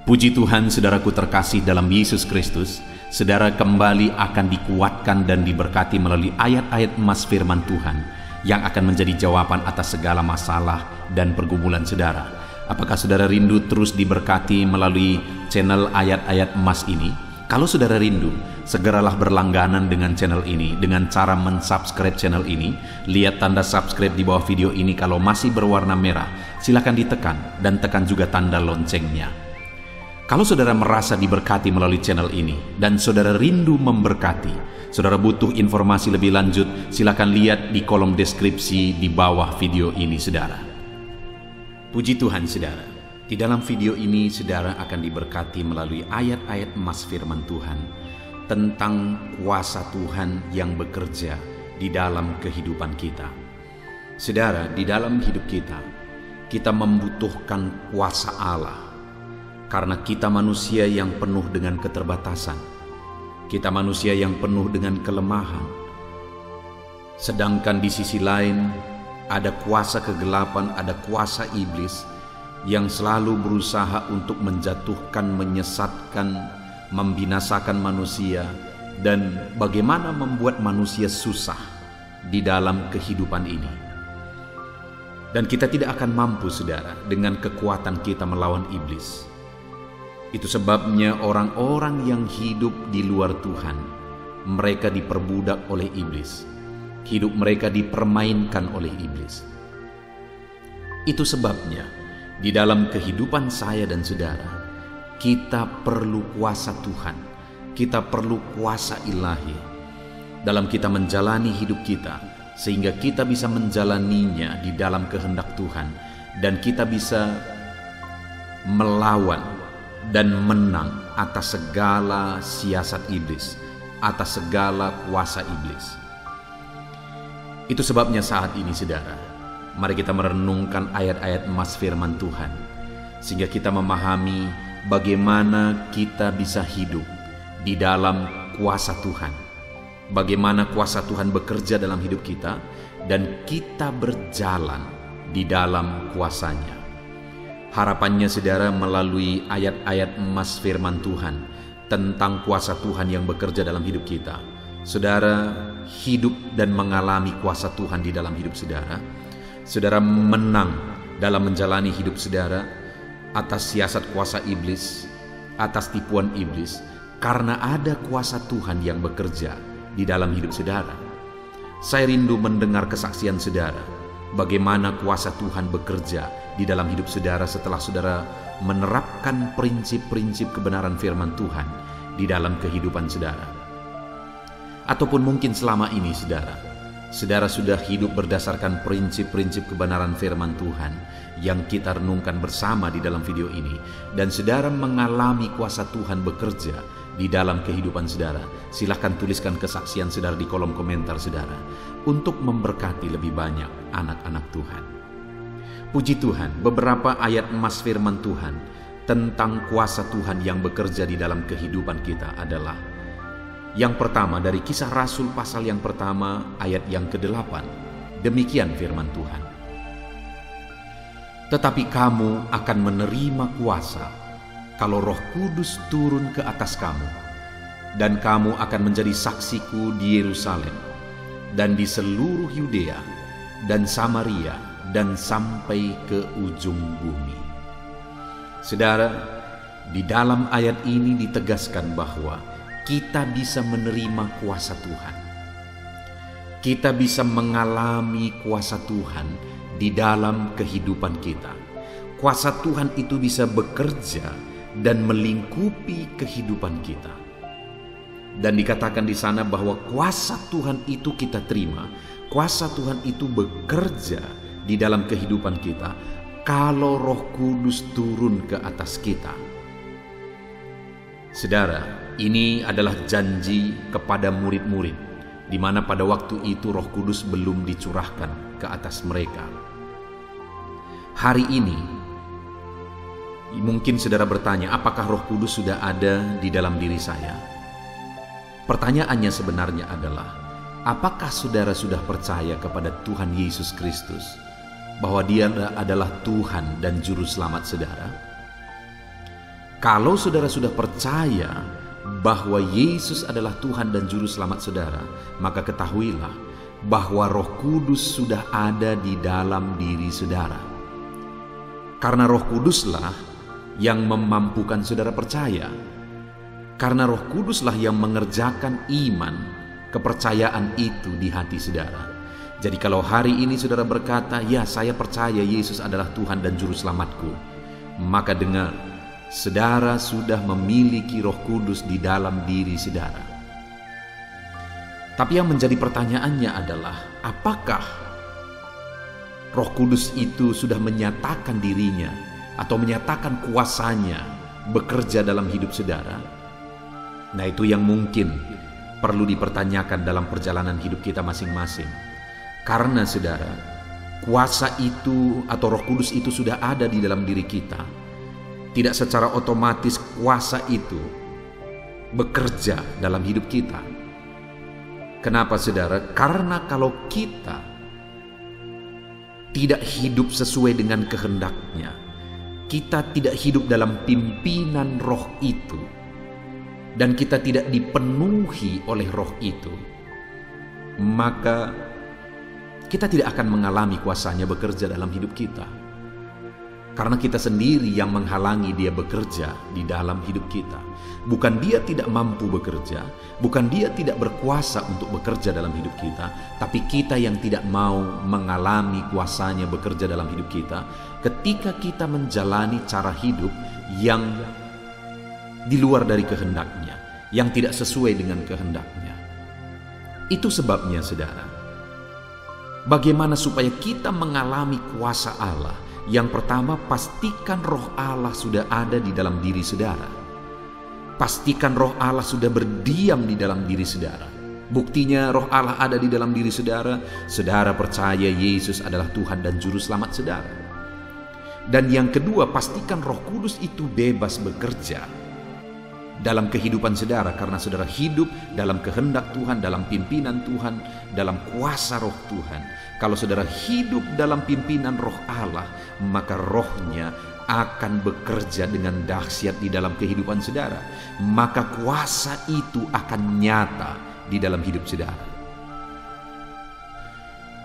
Puji Tuhan, saudaraku terkasih dalam Yesus Kristus, saudara kembali akan dikuatkan dan diberkati melalui ayat-ayat emas firman Tuhan yang akan menjadi jawaban atas segala masalah dan pergumulan saudara. Apakah saudara rindu terus diberkati melalui channel ayat-ayat emas ini? Kalau saudara rindu, segeralah berlangganan dengan channel ini dengan cara mensubscribe channel ini. Lihat tanda subscribe di bawah video ini. Kalau masih berwarna merah, silakan ditekan dan tekan juga tanda loncengnya. Kalau saudara merasa diberkati melalui channel ini dan saudara rindu memberkati, saudara butuh informasi lebih lanjut, silakan lihat di kolom deskripsi di bawah video ini, saudara. Puji Tuhan, saudara. Di dalam video ini, saudara akan diberkati melalui ayat-ayat emas firman Tuhan tentang kuasa Tuhan yang bekerja di dalam kehidupan kita. Saudara, di dalam hidup kita membutuhkan kuasa Allah. Karena kita manusia yang penuh dengan keterbatasan, kita manusia yang penuh dengan kelemahan. Sedangkan di sisi lain ada kuasa kegelapan, ada kuasa iblis yang selalu berusaha untuk menjatuhkan, menyesatkan, membinasakan manusia, dan bagaimana membuat manusia susah di dalam kehidupan ini. Dan kita tidak akan mampu, saudara, dengan kekuatan kita melawan iblis. Itu sebabnya orang-orang yang hidup di luar Tuhan, mereka diperbudak oleh iblis. Hidup mereka dipermainkan oleh iblis. Itu sebabnya di dalam kehidupan saya dan saudara, kita perlu kuasa Tuhan. Kita perlu kuasa ilahi dalam kita menjalani hidup kita, sehingga kita bisa menjalaninya di dalam kehendak Tuhan, dan kita bisa melawan dan menang atas segala siasat iblis, atas segala kuasa iblis. Itu sebabnya saat ini, saudara, mari kita merenungkan ayat-ayat emas firman Tuhan, sehingga kita memahami bagaimana kita bisa hidup di dalam kuasa Tuhan, bagaimana kuasa Tuhan bekerja dalam hidup kita, dan kita berjalan di dalam kuasanya. Harapannya, saudara, melalui ayat-ayat emas firman Tuhan tentang kuasa Tuhan yang bekerja dalam hidup kita, saudara hidup dan mengalami kuasa Tuhan di dalam hidup saudara. Saudara menang dalam menjalani hidup saudara atas siasat kuasa iblis, atas tipuan iblis, karena ada kuasa Tuhan yang bekerja di dalam hidup saudara. Saya rindu mendengar kesaksian saudara, bagaimana kuasa Tuhan bekerja di dalam hidup saudara setelah saudara menerapkan prinsip-prinsip kebenaran firman Tuhan di dalam kehidupan saudara. Ataupun mungkin selama ini saudara sudah hidup berdasarkan prinsip-prinsip kebenaran firman Tuhan yang kita renungkan bersama di dalam video ini, dan saudara mengalami kuasa Tuhan bekerja di dalam kehidupan saudara. Silahkan tuliskan kesaksian saudara di kolom komentar saudara, untuk memberkati lebih banyak anak-anak Tuhan. Puji Tuhan, beberapa ayat emas firman Tuhan tentang kuasa Tuhan yang bekerja di dalam kehidupan kita adalah, yang pertama dari Kisah Rasul pasal yang pertama ayat yang ke-8. Demikian firman Tuhan. Tetapi kamu akan menerima kuasa kalau Roh Kudus turun ke atas kamu, dan kamu akan menjadi saksiku di Yerusalem dan di seluruh Yudea dan Samaria dan sampai ke ujung bumi. Saudara, di dalam ayat ini ditegaskan bahwa kita bisa menerima kuasa Tuhan. Kita bisa mengalami kuasa Tuhan di dalam kehidupan kita. Kuasa Tuhan itu bisa bekerja dan melingkupi kehidupan kita. Dan dikatakan di sana bahwa kuasa Tuhan itu kita terima. Kuasa Tuhan itu bekerja di dalam kehidupan kita kalau Roh Kudus turun ke atas kita. Saudara, ini adalah janji kepada murid-murid, di mana pada waktu itu Roh Kudus belum dicurahkan ke atas mereka. Hari ini, mungkin saudara bertanya, apakah Roh Kudus sudah ada di dalam diri saya? Pertanyaannya sebenarnya adalah, apakah saudara sudah percaya kepada Tuhan Yesus Kristus, bahwa Dia adalah Tuhan dan Juru Selamat saudara? Kalau saudara sudah percaya bahwa Yesus adalah Tuhan dan Juru Selamat saudara, maka ketahuilah bahwa Roh Kudus sudah ada di dalam diri saudara. Karena Roh Kuduslah yang memampukan saudara percaya. Karena Roh Kuduslah yang mengerjakan iman, kepercayaan itu di hati saudara. Jadi kalau hari ini saudara berkata, ya saya percaya Yesus adalah Tuhan dan Juru Selamatku, maka dengar, saudara sudah memiliki Roh Kudus di dalam diri saudara. Tapi yang menjadi pertanyaannya adalah, apakah Roh Kudus itu sudah menyatakan dirinya atau menyatakan kuasanya bekerja dalam hidup saudara? Nah, itu yang mungkin perlu dipertanyakan dalam perjalanan hidup kita masing-masing. Karena saudara, kuasa itu atau Roh Kudus itu sudah ada di dalam diri kita. Tidak secara otomatis kuasa itu bekerja dalam hidup kita. Kenapa saudara? Karena kalau kita tidak hidup sesuai dengan kehendaknya, kita tidak hidup dalam pimpinan Roh itu, dan kita tidak dipenuhi oleh Roh itu, maka kita tidak akan mengalami kuasanya bekerja dalam hidup kita. Karena kita sendiri yang menghalangi dia bekerja di dalam hidup kita. Bukan dia tidak mampu bekerja, bukan dia tidak berkuasa untuk bekerja dalam hidup kita, tapi kita yang tidak mau mengalami kuasanya bekerja dalam hidup kita ketika kita menjalani cara hidup yang di luar dari kehendaknya, yang tidak sesuai dengan kehendaknya. Itu sebabnya saudara, bagaimana supaya kita mengalami kuasa Allah? Yang pertama, pastikan Roh Allah sudah ada di dalam diri saudara. Pastikan Roh Allah sudah berdiam di dalam diri saudara. Buktinya Roh Allah ada di dalam diri saudara, saudara percaya Yesus adalah Tuhan dan Juru Selamat saudara. Dan yang kedua, pastikan Roh Kudus itu bebas bekerja dalam kehidupan saudara, karena saudara hidup dalam kehendak Tuhan, dalam pimpinan Tuhan, dalam kuasa Roh Tuhan. Kalau saudara hidup dalam pimpinan Roh Allah, maka Rohnya akan bekerja dengan dahsyat di dalam kehidupan saudara. Maka kuasa itu akan nyata di dalam hidup saudara.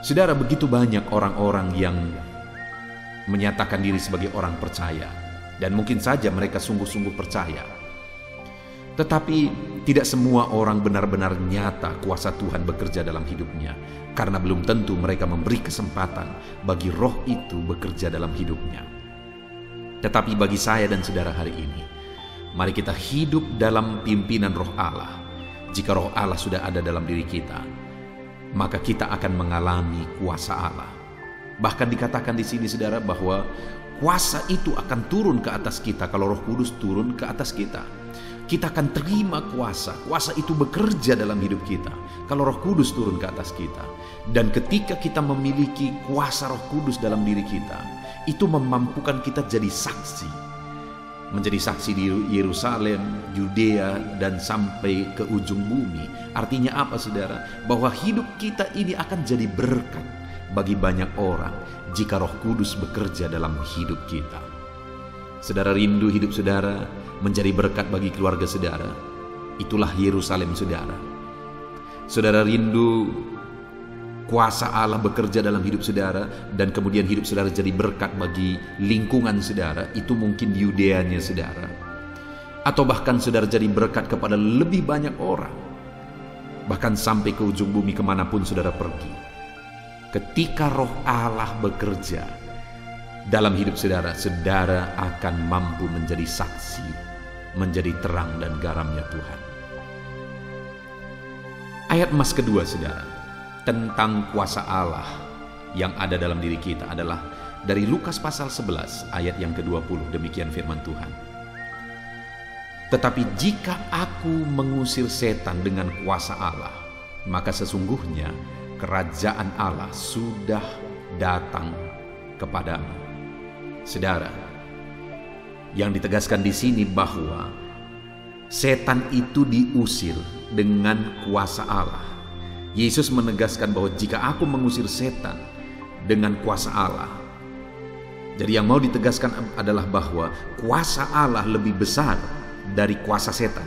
Saudara, begitu banyak orang-orang yang menyatakan diri sebagai orang percaya, dan mungkin saja mereka sungguh-sungguh percaya. Tetapi tidak semua orang benar-benar nyata kuasa Tuhan bekerja dalam hidupnya, karena belum tentu mereka memberi kesempatan bagi Roh itu bekerja dalam hidupnya. Tetapi bagi saya dan saudara hari ini, mari kita hidup dalam pimpinan Roh Allah. Jika Roh Allah sudah ada dalam diri kita, maka kita akan mengalami kuasa Allah. Bahkan dikatakan di sini saudara bahwa kuasa itu akan turun ke atas kita kalau Roh Kudus turun ke atas kita. Kita akan terima kuasa. Kuasa itu bekerja dalam hidup kita kalau Roh Kudus turun ke atas kita. Dan ketika kita memiliki kuasa Roh Kudus dalam diri kita, itu memampukan kita jadi saksi. Menjadi saksi di Yerusalem, Yudea, dan sampai ke ujung bumi. Artinya apa saudara? Bahwa hidup kita ini akan jadi berkat bagi banyak orang jika Roh Kudus bekerja dalam hidup kita. Saudara rindu hidup saudara menjadi berkat bagi keluarga saudara? Itulah Yerusalem saudara. Saudara rindu kuasa Allah bekerja dalam hidup saudara, dan kemudian hidup saudara jadi berkat bagi lingkungan saudara? Itu mungkin Yudeanya saudara. Atau bahkan saudara jadi berkat kepada lebih banyak orang, bahkan sampai ke ujung bumi kemanapun saudara pergi. Ketika Roh Allah bekerja dalam hidup saudara, saudara akan mampu menjadi saksi, menjadi terang dan garamnya Tuhan. Ayat emas kedua saudara, tentang kuasa Allah yang ada dalam diri kita adalah dari Lukas pasal 11 ayat yang ke-20. Demikian firman Tuhan. Tetapi jika aku mengusir setan dengan kuasa Allah, maka sesungguhnya kerajaan Allah sudah datang kepadamu. Saudara, yang ditegaskan di sini bahwa setan itu diusir dengan kuasa Allah. Yesus menegaskan bahwa jika aku mengusir setan dengan kuasa Allah, Jadi yang mau ditegaskan adalah bahwa kuasa Allah lebih besar dari kuasa setan.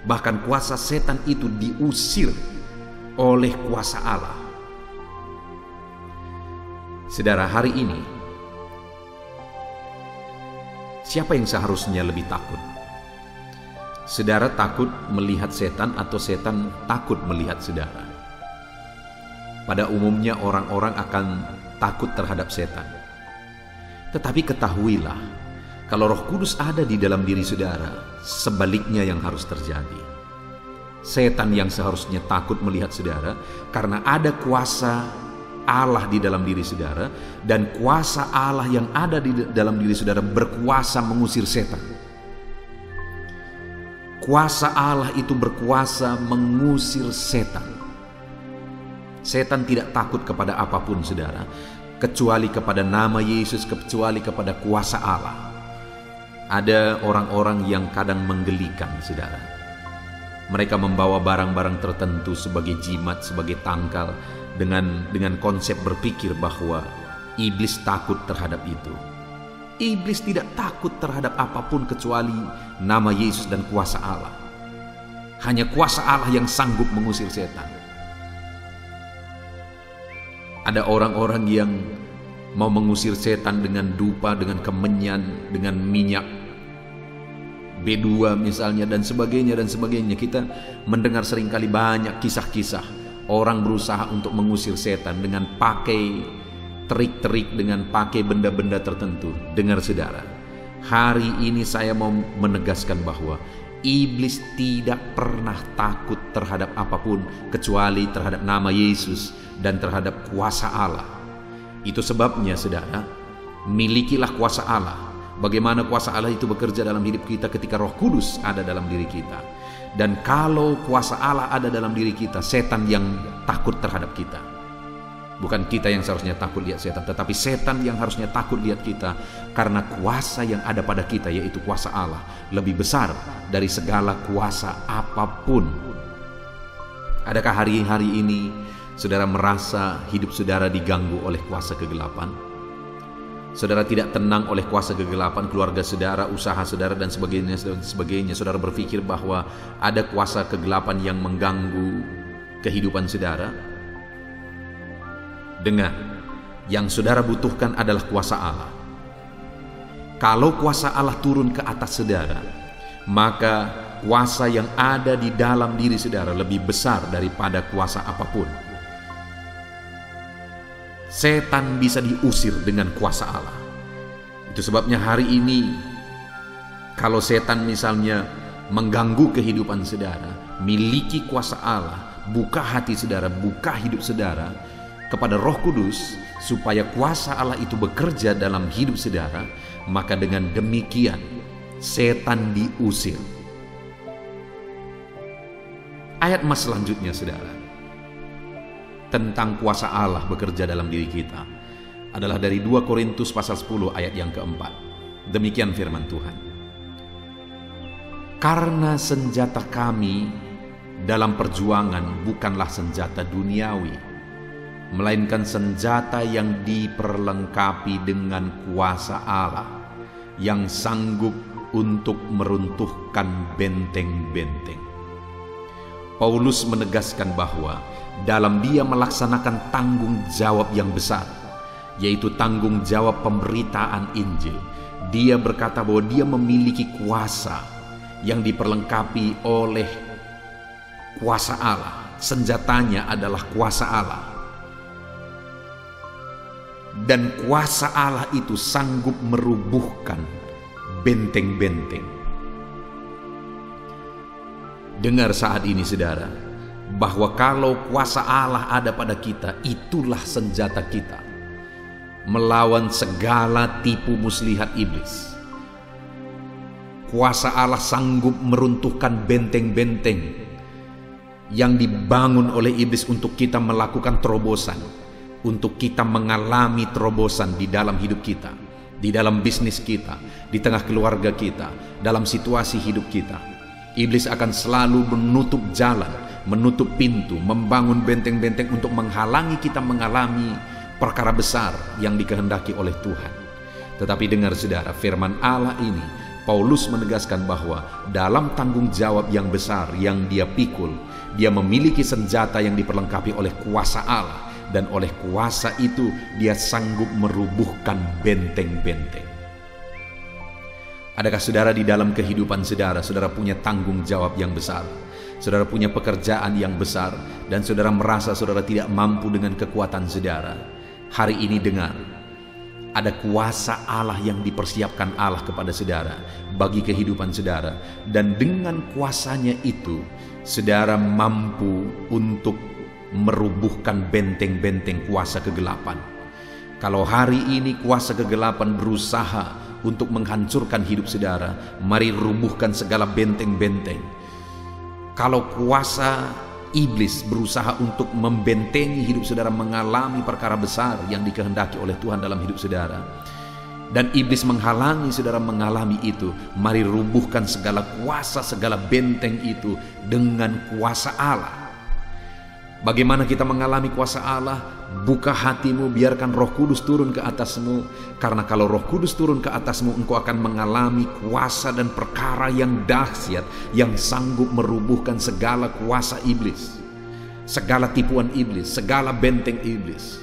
Bahkan kuasa setan itu diusir oleh kuasa Allah. Saudara, hari ini siapa yang seharusnya lebih takut? Saudara takut melihat setan atau setan takut melihat saudara? Pada umumnya orang-orang akan takut terhadap setan. Tetapi ketahuilah, kalau Roh Kudus ada di dalam diri saudara, sebaliknya yang harus terjadi. Setan yang seharusnya takut melihat saudara karena ada kuasa Allah di dalam diri saudara, dan kuasa Allah yang ada di dalam diri saudara berkuasa mengusir setan. Kuasa Allah itu berkuasa mengusir setan. Setan tidak takut kepada apapun, saudara, kecuali kepada nama Yesus, kecuali kepada kuasa Allah. Ada orang-orang yang kadang menggelikan, saudara. Mereka membawa barang-barang tertentu sebagai jimat, sebagai tangkal, dengan konsep berpikir bahwa iblis takut terhadap itu. Iblis tidak takut terhadap apapun kecuali nama Yesus dan kuasa Allah. Hanya kuasa Allah yang sanggup mengusir setan. Ada orang-orang yang mau mengusir setan dengan dupa, dengan kemenyan, dengan minyak B2 misalnya, dan sebagainya dan sebagainya. Kita mendengar seringkali banyak kisah-kisah orang berusaha untuk mengusir setan dengan pakai trik-trik, dengan pakai benda-benda tertentu. Dengar saudara, hari ini saya mau menegaskan bahwa iblis tidak pernah takut terhadap apapun kecuali terhadap nama Yesus dan terhadap kuasa Allah. Itu sebabnya saudara, milikilah kuasa Allah. Bagaimana kuasa Allah itu bekerja dalam hidup kita ketika Roh Kudus ada dalam diri kita. Dan kalau kuasa Allah ada dalam diri kita, setan yang takut terhadap kita. Bukan kita yang seharusnya takut lihat setan, tetapi setan yang harusnya takut lihat kita, karena kuasa yang ada pada kita, yaitu kuasa Allah, lebih besar dari segala kuasa apapun. Adakah hari-hari ini saudara merasa hidup saudara diganggu oleh kuasa kegelapan? Saudara tidak tenang oleh kuasa kegelapan, keluarga saudara, usaha saudara, dan sebagainya. Saudara berpikir bahwa ada kuasa kegelapan yang mengganggu kehidupan saudara. Dengar, yang saudara butuhkan adalah kuasa Allah. Kalau kuasa Allah turun ke atas saudara, maka kuasa yang ada di dalam diri saudara lebih besar daripada kuasa apapun. Setan bisa diusir dengan kuasa Allah. Itu sebabnya hari ini, kalau setan misalnya mengganggu kehidupan saudara, miliki kuasa Allah, buka hati saudara, buka hidup saudara kepada Roh Kudus, supaya kuasa Allah itu bekerja dalam hidup saudara, maka dengan demikian setan diusir. Ayat mas selanjutnya saudara, tentang kuasa Allah bekerja dalam diri kita, adalah dari 2 Korintus pasal 10 ayat yang keempat. Demikian firman Tuhan. Karena senjata kami dalam perjuangan bukanlah senjata duniawi, melainkan senjata yang diperlengkapi dengan kuasa Allah, yang sanggup untuk meruntuhkan benteng-benteng. Paulus menegaskan bahwa dalam dia melaksanakan tanggung jawab yang besar, yaitu tanggung jawab pemberitaan Injil, dia berkata bahwa dia memiliki kuasa yang diperlengkapi oleh kuasa Allah. Senjatanya adalah kuasa Allah. Dan kuasa Allah itu sanggup merubuhkan benteng-benteng. Dengar saat ini saudara, bahwa kalau kuasa Allah ada pada kita, itulah senjata kita melawan segala tipu muslihat iblis. Kuasa Allah sanggup meruntuhkan benteng-benteng yang dibangun oleh iblis untuk kita melakukan terobosan, untuk kita mengalami terobosan di dalam hidup kita, di dalam bisnis kita, di tengah keluarga kita, dalam situasi hidup kita. Iblis akan selalu menutup jalan, menutup pintu, membangun benteng-benteng untuk menghalangi kita mengalami perkara besar yang dikehendaki oleh Tuhan. Tetapi dengar saudara, firman Allah ini, Paulus menegaskan bahwa dalam tanggung jawab yang besar yang dia pikul, dia memiliki senjata yang diperlengkapi oleh kuasa Allah, dan oleh kuasa itu dia sanggup merubuhkan benteng-benteng. Adakah saudara di dalam kehidupan saudara, saudara punya tanggung jawab yang besar, saudara punya pekerjaan yang besar, dan saudara merasa saudara tidak mampu dengan kekuatan saudara? Hari ini dengar, ada kuasa Allah yang dipersiapkan Allah kepada saudara bagi kehidupan saudara, dan dengan kuasanya itu saudara mampu untuk merubuhkan benteng-benteng kuasa kegelapan. Kalau hari ini kuasa kegelapan berusaha untuk menghancurkan hidup saudara, mari rubuhkan segala benteng-benteng. Kalau kuasa iblis berusaha untuk membentengi hidup saudara, mengalami perkara besar yang dikehendaki oleh Tuhan dalam hidup saudara, dan iblis menghalangi saudara mengalami itu, mari rubuhkan segala kuasa, segala benteng itu dengan kuasa Allah. Bagaimana kita mengalami kuasa Allah? Buka hatimu, biarkan Roh Kudus turun ke atasmu. Karena kalau Roh Kudus turun ke atasmu, engkau akan mengalami kuasa dan perkara yang dahsyat, yang sanggup merubuhkan segala kuasa iblis, segala tipuan iblis, segala benteng iblis.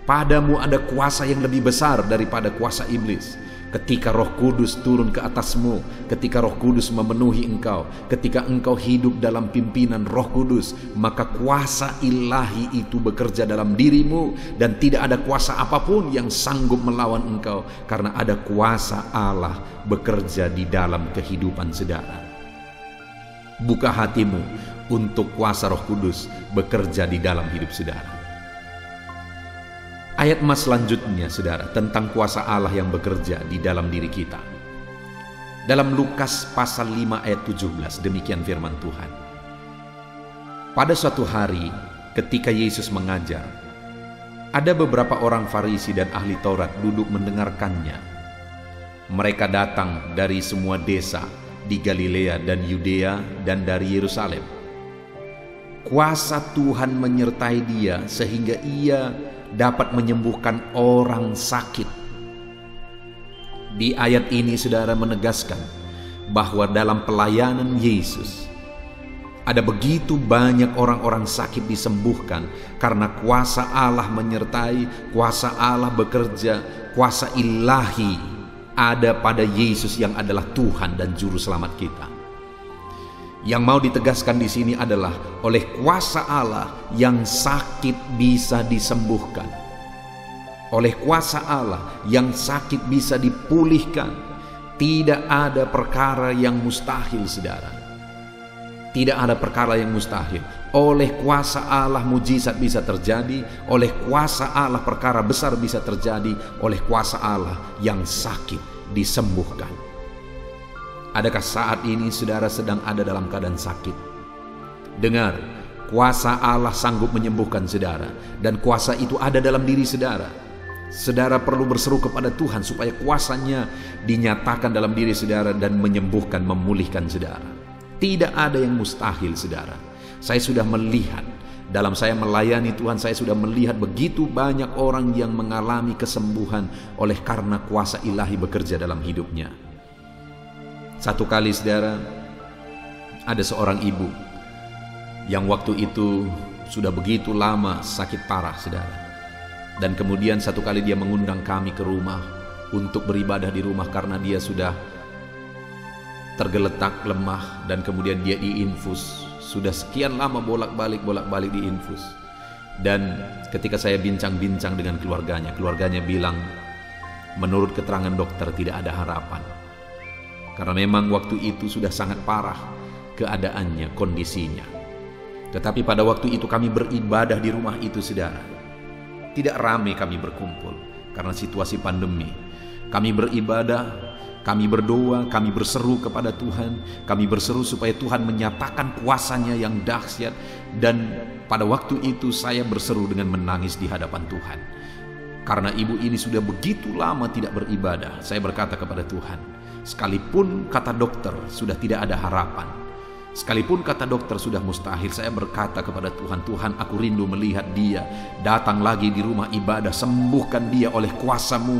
Padamu ada kuasa yang lebih besar daripada kuasa iblis. Ketika Roh Kudus turun ke atasmu, ketika Roh Kudus memenuhi engkau, ketika engkau hidup dalam pimpinan Roh Kudus, maka kuasa ilahi itu bekerja dalam dirimu, dan tidak ada kuasa apapun yang sanggup melawan engkau, karena ada kuasa Allah bekerja di dalam kehidupan saudara. Buka hatimu untuk kuasa Roh Kudus bekerja di dalam hidup saudara. Ayat mas selanjutnya saudara, tentang kuasa Allah yang bekerja di dalam diri kita. Dalam Lukas pasal 5 ayat 17, demikian firman Tuhan. Pada suatu hari ketika Yesus mengajar, ada beberapa orang Farisi dan ahli Taurat duduk mendengarkannya. Mereka datang dari semua desa di Galilea dan Yudea dan dari Yerusalem. Kuasa Tuhan menyertai dia sehingga ia dapat menyembuhkan orang sakit. Di ayat ini saudara menegaskan bahwa dalam pelayanan Yesus ada begitu banyak orang-orang sakit disembuhkan karena kuasa Allah menyertai, kuasa Allah bekerja, kuasa ilahi ada pada Yesus yang adalah Tuhan dan Juru Selamat kita. Yang mau ditegaskan di sini adalah oleh kuasa Allah yang sakit bisa disembuhkan. Oleh kuasa Allah yang sakit bisa dipulihkan. Tidak ada perkara yang mustahil, saudara. Tidak ada perkara yang mustahil. Oleh kuasa Allah mujizat bisa terjadi. Oleh kuasa Allah perkara besar bisa terjadi. Oleh kuasa Allah yang sakit disembuhkan. Adakah saat ini saudara sedang ada dalam keadaan sakit? Dengar, kuasa Allah sanggup menyembuhkan saudara, dan kuasa itu ada dalam diri saudara. Saudara perlu berseru kepada Tuhan supaya kuasanya dinyatakan dalam diri saudara dan menyembuhkan, memulihkan saudara. Tidak ada yang mustahil, saudara. Saya sudah melihat, dalam saya melayani Tuhan, saya sudah melihat begitu banyak orang yang mengalami kesembuhan oleh karena kuasa ilahi bekerja dalam hidupnya. Satu kali saudara, ada seorang ibu yang waktu itu sudah begitu lama sakit parah saudara. Dan kemudian satu kali dia mengundang kami ke rumah untuk beribadah di rumah karena dia sudah tergeletak lemah, dan kemudian dia diinfus. Sudah sekian lama bolak-balik diinfus. Dan ketika saya bincang-bincang dengan keluarganya bilang menurut keterangan dokter tidak ada harapan. Karena memang waktu itu sudah sangat parah keadaannya, kondisinya. Tetapi pada waktu itu kami beribadah di rumah itu saudara. Tidak ramai kami berkumpul karena situasi pandemi. Kami beribadah, kami berdoa, kami berseru kepada Tuhan. Kami berseru supaya Tuhan menyatakan kuasanya yang dahsyat. Dan pada waktu itu saya berseru dengan menangis di hadapan Tuhan. Karena ibu ini sudah begitu lama tidak beribadah. Saya berkata kepada Tuhan, sekalipun kata dokter sudah tidak ada harapan, sekalipun kata dokter sudah mustahil, saya berkata kepada Tuhan, Tuhan, aku rindu melihat dia datang lagi di rumah ibadah, sembuhkan dia oleh kuasa-Mu.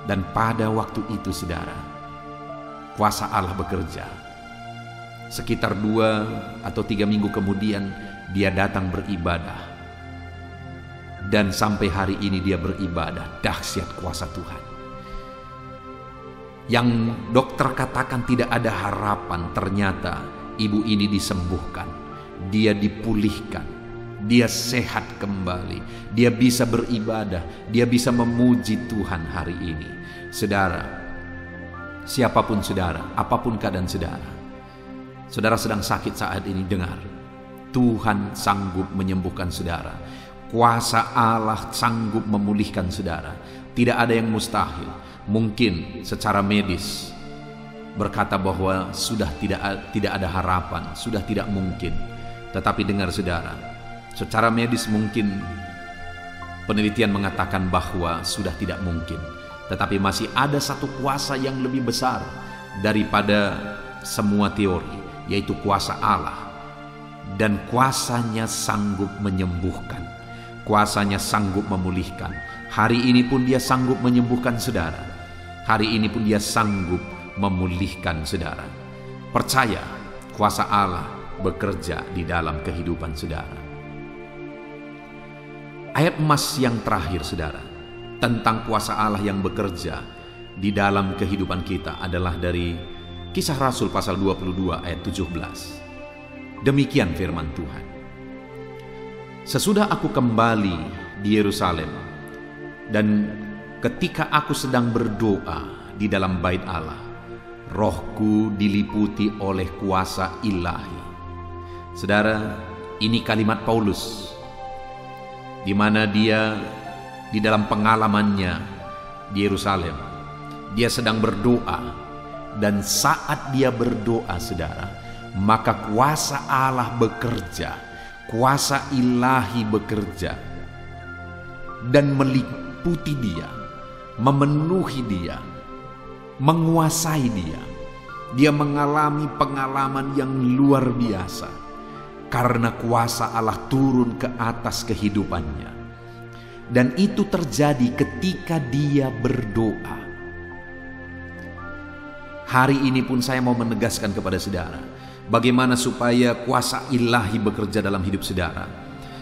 Dan pada waktu itu saudara, kuasa Allah bekerja. Sekitar 2 atau 3 minggu kemudian dia datang beribadah. Dan sampai hari ini dia beribadah. Dahsyat kuasa Tuhan. Yang dokter katakan tidak ada harapan, ternyata ibu ini disembuhkan. Dia dipulihkan. Dia sehat kembali. Dia bisa beribadah. Dia bisa memuji Tuhan hari ini. Saudara, siapapun saudara, apapun keadaan saudara, saudara sedang sakit saat ini, dengar. Tuhan sanggup menyembuhkan saudara. Kuasa Allah sanggup memulihkan saudara. Tidak ada yang mustahil. Mungkin secara medis berkata bahwa sudah tidak ada harapan, sudah tidak mungkin. Tetapi dengar saudara, secara medis mungkin penelitian mengatakan bahwa sudah tidak mungkin. Tetapi masih ada satu kuasa yang lebih besar daripada semua teori, yaitu kuasa Allah. Dan kuasanya sanggup menyembuhkan. Kuasanya sanggup memulihkan. Hari ini pun dia sanggup menyembuhkan saudara. Hari ini pun dia sanggup memulihkan saudara. Percaya, kuasa Allah bekerja di dalam kehidupan saudara. Ayat emas yang terakhir saudara, tentang kuasa Allah yang bekerja di dalam kehidupan kita adalah dari Kisah Rasul pasal 22 ayat 17. Demikian firman Tuhan. Sesudah aku kembali di Yerusalem, dan ketika aku sedang berdoa di dalam bait Allah, rohku diliputi oleh kuasa ilahi. Saudara, ini kalimat Paulus, di mana dia di dalam pengalamannya di Yerusalem, dia sedang berdoa, dan saat dia berdoa saudara, maka kuasa Allah bekerja, kuasa ilahi bekerja dan meliputi dia, memenuhi dia, menguasai dia. Dia mengalami pengalaman yang luar biasa karena kuasa Allah turun ke atas kehidupannya. Dan itu terjadi ketika dia berdoa. Hari ini pun saya mau menegaskan kepada saudara, bagaimana supaya kuasa ilahi bekerja dalam hidup saudara.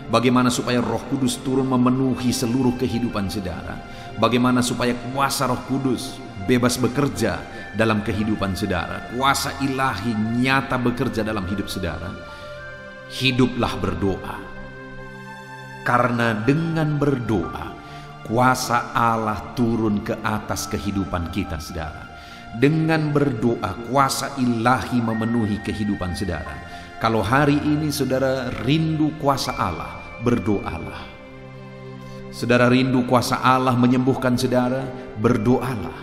Bagaimana supaya Roh Kudus turun memenuhi seluruh kehidupan saudara. Bagaimana supaya kuasa Roh Kudus bebas bekerja dalam kehidupan saudara. Kuasa ilahi nyata bekerja dalam hidup saudara. Hiduplah berdoa. Karena dengan berdoa, kuasa Allah turun ke atas kehidupan kita saudara. Dengan berdoa, kuasa ilahi memenuhi kehidupan saudara. Kalau hari ini saudara rindu kuasa Allah, berdoalah. Saudara rindu kuasa Allah menyembuhkan saudara, berdoalah.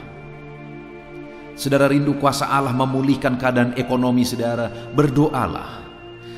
Saudara rindu kuasa Allah memulihkan keadaan ekonomi saudara, berdoalah.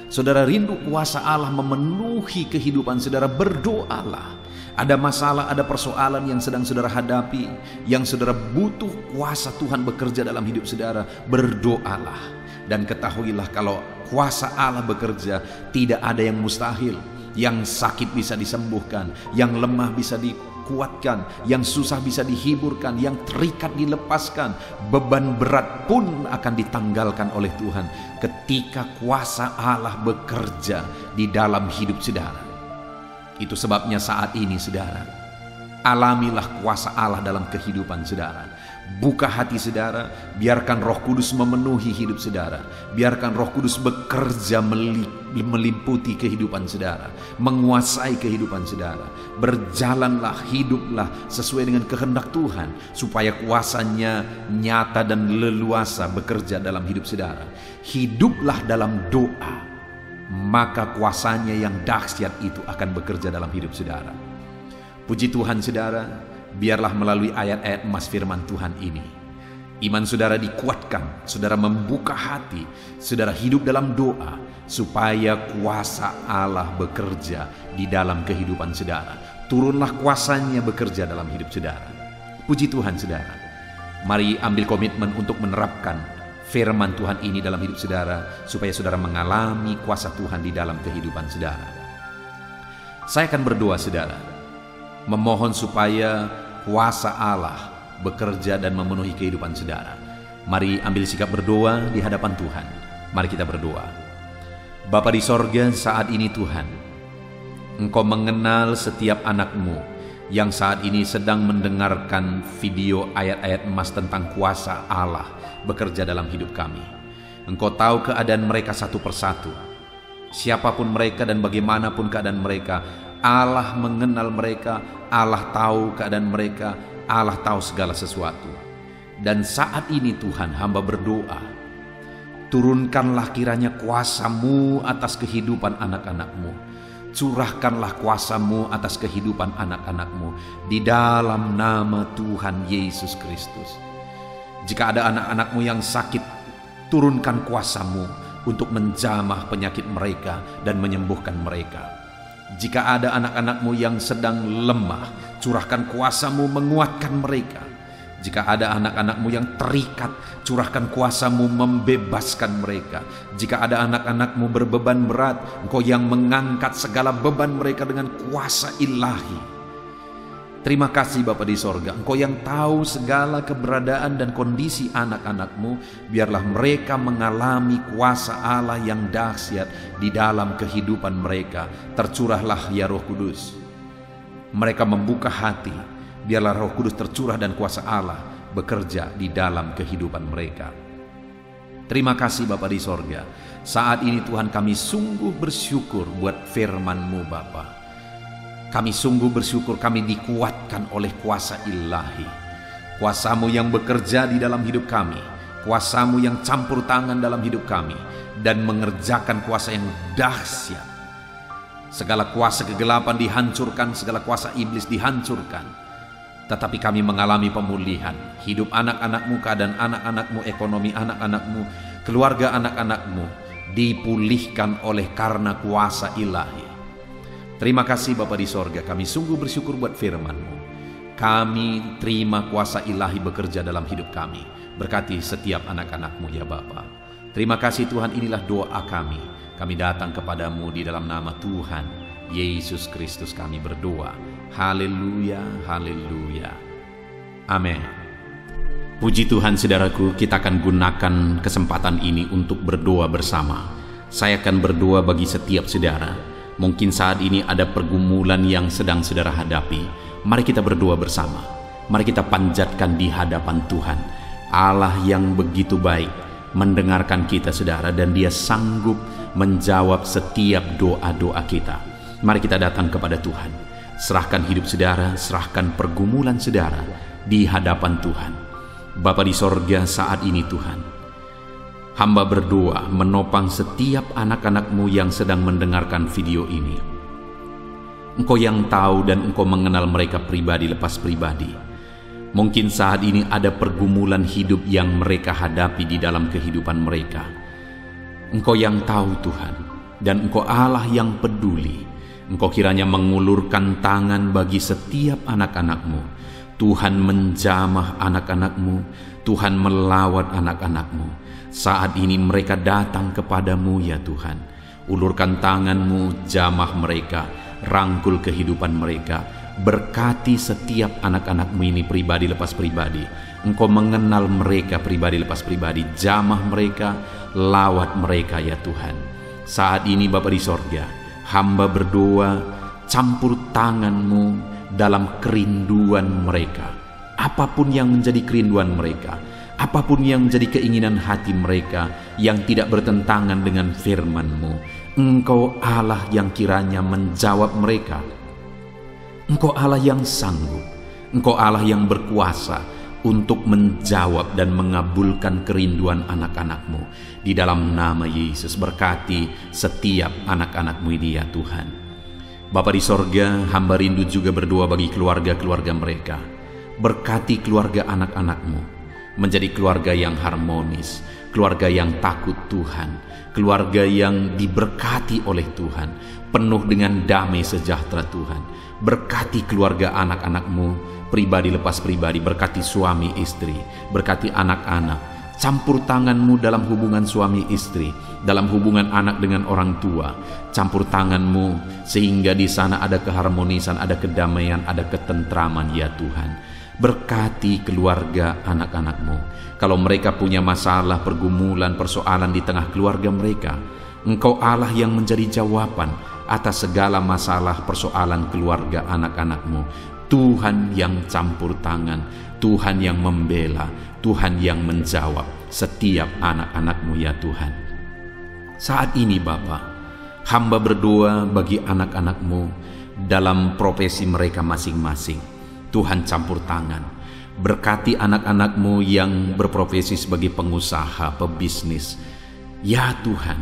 Saudara rindu kuasa Allah memenuhi kehidupan saudara, berdoalah. Ada masalah, ada persoalan yang sedang saudara hadapi, yang saudara butuh kuasa Tuhan bekerja dalam hidup saudara, berdoalah. Dan ketahuilah kalau kuasa Allah bekerja, tidak ada yang mustahil. Yang sakit bisa disembuhkan, yang lemah bisa dikuatkan, yang susah bisa dihiburkan, yang terikat dilepaskan, beban berat pun akan ditanggalkan oleh Tuhan ketika kuasa Allah bekerja di dalam hidup saudara. Itu sebabnya saat ini saudara, alamilah kuasa Allah dalam kehidupan saudara. Buka hati saudara, biarkan Roh Kudus memenuhi hidup saudara. Biarkan Roh Kudus bekerja meliputi kehidupan saudara, menguasai kehidupan saudara. Berjalanlah, hiduplah sesuai dengan kehendak Tuhan, supaya kuasanya nyata dan leluasa bekerja dalam hidup saudara. Hiduplah dalam doa, maka kuasanya yang dahsyat itu akan bekerja dalam hidup saudara. Puji Tuhan saudara, biarlah melalui ayat-ayat emas firman Tuhan ini, iman saudara dikuatkan, saudara membuka hati, saudara hidup dalam doa, supaya kuasa Allah bekerja di dalam kehidupan saudara. Turunlah kuasanya bekerja dalam hidup saudara. Puji Tuhan saudara. Mari ambil komitmen untuk menerapkan firman Tuhan ini dalam hidup saudara, supaya saudara mengalami kuasa Tuhan di dalam kehidupan saudara. Saya akan berdoa saudara, memohon supaya kuasa Allah bekerja dan memenuhi kehidupan saudara. Mari ambil sikap berdoa di hadapan Tuhan. Mari kita berdoa. Bapa di sorga, saat ini Tuhan, Engkau mengenal setiap anak-Mu yang saat ini sedang mendengarkan video ayat-ayat emas tentang kuasa Allah bekerja dalam hidup kami. Engkau tahu keadaan mereka satu persatu. Siapapun mereka dan bagaimanapun keadaan mereka, Allah mengenal mereka, Allah tahu keadaan mereka, Allah tahu segala sesuatu. Dan saat ini Tuhan, hamba berdoa, turunkanlah kiranya kuasa-Mu atas kehidupan anak-anak-Mu. Curahkanlah kuasa-Mu atas kehidupan anak-anak-Mu di dalam nama Tuhan Yesus Kristus. Jika ada anak-anak-Mu yang sakit, turunkan kuasa-Mu untuk menjamah penyakit mereka dan menyembuhkan mereka. Jika ada anak-anak-Mu yang sedang lemah, curahkan kuasa-Mu menguatkan mereka. Jika ada anak-anak-Mu yang terikat, curahkan kuasa-Mu membebaskan mereka. Jika ada anak-anak-Mu berbeban berat, Engkau yang mengangkat segala beban mereka dengan kuasa ilahi. Terima kasih Bapa di sorga, Engkau yang tahu segala keberadaan dan kondisi anak-anak-Mu. Biarlah mereka mengalami kuasa Allah yang dahsyat di dalam kehidupan mereka. Tercurahlah ya Roh Kudus. Mereka membuka hati, biarlah Roh Kudus tercurah dan kuasa Allah bekerja di dalam kehidupan mereka. Terima kasih Bapa di sorga. Saat ini Tuhan, kami sungguh bersyukur buat firman-Mu Bapa. Kami sungguh bersyukur kami dikuatkan oleh kuasa ilahi. Kuasa-Mu yang bekerja di dalam hidup kami, kuasa-Mu yang campur tangan dalam hidup kami dan mengerjakan kuasa yang dahsyat. Segala kuasa kegelapan dihancurkan, segala kuasa iblis dihancurkan. Tetapi kami mengalami pemulihan. Hidup anak-anak-Mu, keadaan anak-anak-Mu, ekonomi anak-anak-Mu, keluarga anak-anak-Mu dipulihkan oleh karena kuasa ilahi. Terima kasih Bapa di sorga, kami sungguh bersyukur buat firman-Mu. Kami terima kuasa ilahi bekerja dalam hidup kami. Berkati setiap anak-anak-Mu ya Bapa. Terima kasih Tuhan, inilah doa kami. Kami datang kepadamu di dalam nama Tuhan Yesus Kristus kami berdoa. Haleluya, haleluya. Amin. Puji Tuhan saudaraku, kita akan gunakan kesempatan ini untuk berdoa bersama. Saya akan berdoa bagi setiap saudara. Mungkin saat ini ada pergumulan yang sedang saudara hadapi. Mari kita berdoa bersama. Mari kita panjatkan di hadapan Tuhan. Allah yang begitu baik mendengarkan kita saudara, dan Dia sanggup menjawab setiap doa-doa kita. Mari kita datang kepada Tuhan. Serahkan hidup saudara, serahkan pergumulan saudara di hadapan Tuhan. Bapa di sorga, saat ini Tuhan, hamba berdoa menopang setiap anak-anak-Mu yang sedang mendengarkan video ini. Engkau yang tahu dan Engkau mengenal mereka pribadi lepas pribadi. Mungkin saat ini ada pergumulan hidup yang mereka hadapi di dalam kehidupan mereka. Engkau yang tahu Tuhan, dan Engkau Allah yang peduli. Engkau kiranya mengulurkan tangan bagi setiap anak-anak-Mu. Tuhan menjamah anak-anak-Mu, Tuhan melawat anak-anak-Mu. Saat ini mereka datang kepadamu ya Tuhan. Ulurkan tangan-Mu, jamah mereka, rangkul kehidupan mereka. Berkati setiap anak-anak-Mu ini pribadi lepas pribadi. Engkau mengenal mereka pribadi lepas pribadi. Jamah mereka, lawat mereka ya Tuhan. Saat ini Bapa di sorga, hamba berdoa, campur tangan-Mu dalam kerinduan mereka. Apapun yang menjadi kerinduan mereka, apapun yang menjadi keinginan hati mereka yang tidak bertentangan dengan firman-Mu, Engkau Allah yang kiranya menjawab mereka. Engkau Allah yang sanggup, Engkau Allah yang berkuasa untuk menjawab dan mengabulkan kerinduan anak-anak-Mu. Di dalam nama Yesus, berkati setiap anak-anak-Mu ini ya Tuhan. Bapa di sorga, hamba rindu juga berdoa bagi keluarga-keluarga mereka. Berkati keluarga anak-anak-Mu menjadi keluarga yang harmonis, keluarga yang takut Tuhan, keluarga yang diberkati oleh Tuhan, penuh dengan damai sejahtera Tuhan. Berkati keluarga anak-anak-Mu pribadi lepas pribadi, berkati suami istri, berkati anak-anak. Campur tangan-Mu dalam hubungan suami istri, dalam hubungan anak dengan orang tua. Campur tangan-Mu sehingga di sana ada keharmonisan, ada kedamaian, ada ketentraman ya Tuhan. Berkati keluarga anak-anak-Mu. Kalau mereka punya masalah, pergumulan, persoalan di tengah keluarga mereka, Engkau Allah yang menjadi jawaban atas segala masalah persoalan keluarga anak-anak-Mu. Tuhan yang campur tangan, Tuhan yang membela, Tuhan yang menjawab setiap anak-anak-Mu ya Tuhan. Saat ini Bapa, hamba berdoa bagi anak-anak-Mu dalam profesi mereka masing-masing. Tuhan campur tangan, berkati anak-anak-Mu yang berprofesi sebagai pengusaha, pebisnis. Ya Tuhan,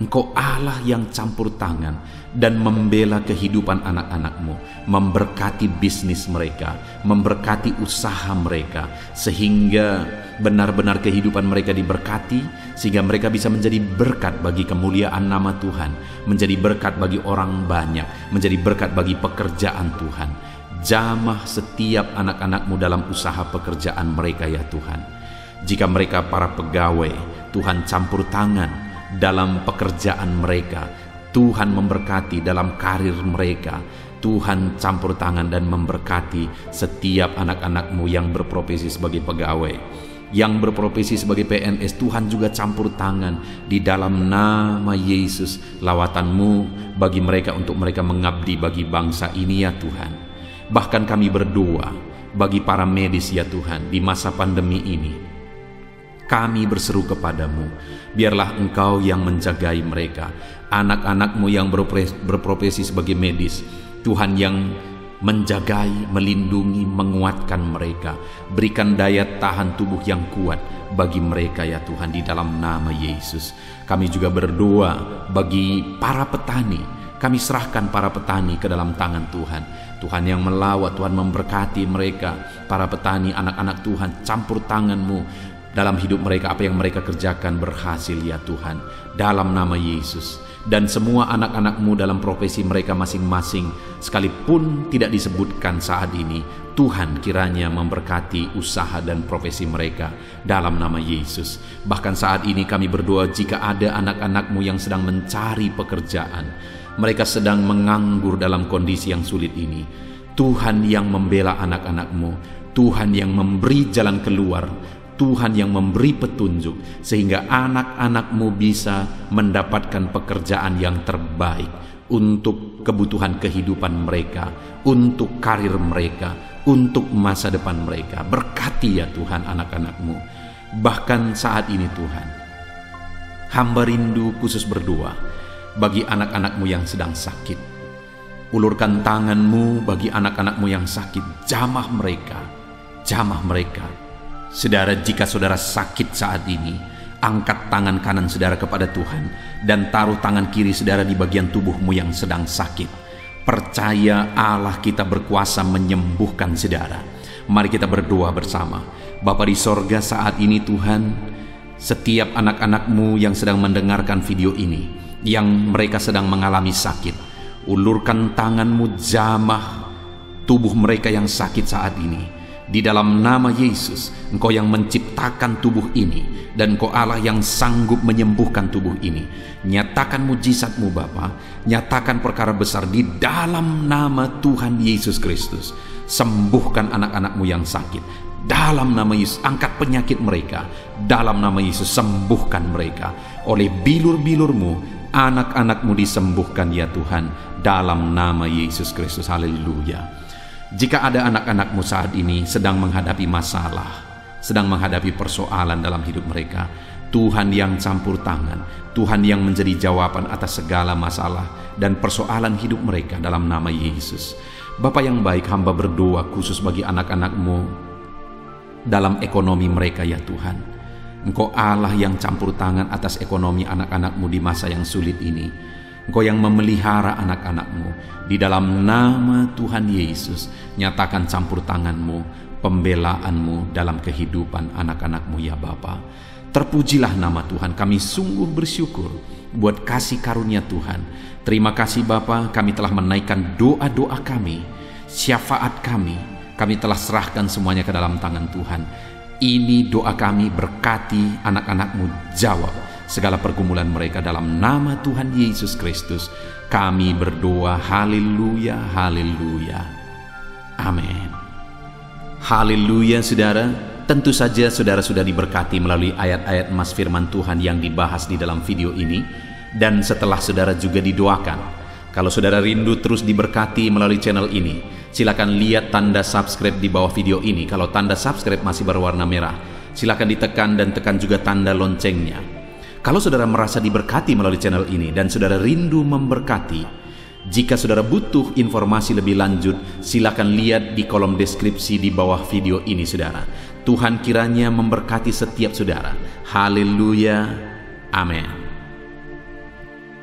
Engkau Allah yang campur tangan dan membela kehidupan anak-anak-Mu, memberkati bisnis mereka, memberkati usaha mereka, sehingga benar-benar kehidupan mereka diberkati, sehingga mereka bisa menjadi berkat bagi kemuliaan nama Tuhan, menjadi berkat bagi orang banyak, menjadi berkat bagi pekerjaan Tuhan. Jamah setiap anak-anak-Mu dalam usaha pekerjaan mereka ya Tuhan. Jika mereka para pegawai, Tuhan campur tangan dalam pekerjaan mereka. Tuhan memberkati dalam karir mereka. Tuhan campur tangan dan memberkati setiap anak-anak-Mu yang berprofesi sebagai pegawai, yang berprofesi sebagai PNS. Tuhan juga campur tangan di dalam nama Yesus. Lawatan-Mu bagi mereka untuk mereka mengabdi bagi bangsa ini ya Tuhan. Bahkan kami berdoa bagi para medis ya Tuhan di masa pandemi ini. Kami berseru kepadamu, biarlah Engkau yang menjagai mereka, anak-anak-Mu yang berprofesi sebagai medis. Tuhan yang menjagai, melindungi, menguatkan mereka. Berikan daya tahan tubuh yang kuat bagi mereka ya Tuhan di dalam nama Yesus. Kami juga berdoa bagi para petani. Kami serahkan para petani ke dalam tangan Tuhan. Tuhan yang melawat, Tuhan memberkati mereka. Para petani, anak-anak Tuhan, campur tangan-Mu dalam hidup mereka. Apa yang mereka kerjakan berhasil ya Tuhan, dalam nama Yesus. Dan semua anak-anak-Mu dalam profesi mereka masing-masing, sekalipun tidak disebutkan saat ini, Tuhan kiranya memberkati usaha dan profesi mereka dalam nama Yesus. Bahkan saat ini kami berdoa, jika ada anak-anak-Mu yang sedang mencari pekerjaan, mereka sedang menganggur dalam kondisi yang sulit ini, Tuhan yang membela anak-anak-Mu, Tuhan yang memberi jalan keluar, Tuhan yang memberi petunjuk, sehingga anak-anak-Mu bisa mendapatkan pekerjaan yang terbaik untuk kebutuhan kehidupan mereka, untuk karir mereka, untuk masa depan mereka. Berkati ya Tuhan anak-anak-Mu. Bahkan saat ini Tuhan, hamba rindu khusus berdoa bagi anak-anak-Mu yang sedang sakit. Ulurkan tangan-Mu bagi anak-anak-Mu yang sakit. Jamah mereka, jamah mereka. Saudara, jika saudara sakit saat ini, angkat tangan kanan saudara kepada Tuhan dan taruh tangan kiri saudara di bagian tubuhmu yang sedang sakit. Percaya Allah kita berkuasa menyembuhkan saudara. Mari kita berdoa bersama. Bapa di sorga, saat ini Tuhan, setiap anak-anak-Mu yang sedang mendengarkan video ini, yang mereka sedang mengalami sakit, ulurkan tangan-Mu, jamah tubuh mereka yang sakit saat ini. Di dalam nama Yesus, Engkau yang menciptakan tubuh ini, dan Engkau Allah yang sanggup menyembuhkan tubuh ini. Nyatakan mujizat-Mu Bapa, nyatakan perkara besar di dalam nama Tuhan Yesus Kristus. Sembuhkan anak-anak-Mu yang sakit dalam nama Yesus. Angkat penyakit mereka dalam nama Yesus. Sembuhkan mereka oleh bilur-bilur-Mu. Anak-anak-Mu disembuhkan ya Tuhan dalam nama Yesus Kristus. Haleluya. Jika ada anak-anak-Mu saat ini sedang menghadapi masalah, sedang menghadapi persoalan dalam hidup mereka, Tuhan yang campur tangan, Tuhan yang menjadi jawaban atas segala masalah dan persoalan hidup mereka dalam nama Yesus. Bapa yang baik, hamba berdoa khusus bagi anak-anak-Mu dalam ekonomi mereka ya Tuhan. Engkau Allah yang campur tangan atas ekonomi anak-anak-Mu di masa yang sulit ini. Engkau yang memelihara anak-anak-Mu. Di dalam nama Tuhan Yesus, nyatakan campur tangan-Mu, pembelaan-Mu dalam kehidupan anak-anak-Mu ya Bapa. Terpujilah nama Tuhan. Kami sungguh bersyukur buat kasih karunia Tuhan. Terima kasih Bapa, kami telah menaikkan doa-doa kami, syafaat kami telah serahkan semuanya ke dalam tangan Tuhan. Ini doa kami, berkati anak-anak-Mu, jawab segala pergumulan mereka dalam nama Tuhan Yesus Kristus. Kami berdoa, haleluya, haleluya, amin. Haleluya saudara, tentu saja saudara sudah diberkati melalui ayat-ayat emas firman Tuhan yang dibahas di dalam video ini. Dan setelah saudara juga didoakan, kalau saudara rindu terus diberkati melalui channel ini, silakan lihat tanda subscribe di bawah video ini. Kalau tanda subscribe masih berwarna merah, silakan ditekan dan tekan juga tanda loncengnya. Kalau saudara merasa diberkati melalui channel ini dan saudara rindu memberkati, jika saudara butuh informasi lebih lanjut, silakan lihat di kolom deskripsi di bawah video ini saudara. Tuhan kiranya memberkati setiap saudara. Haleluya. Amin.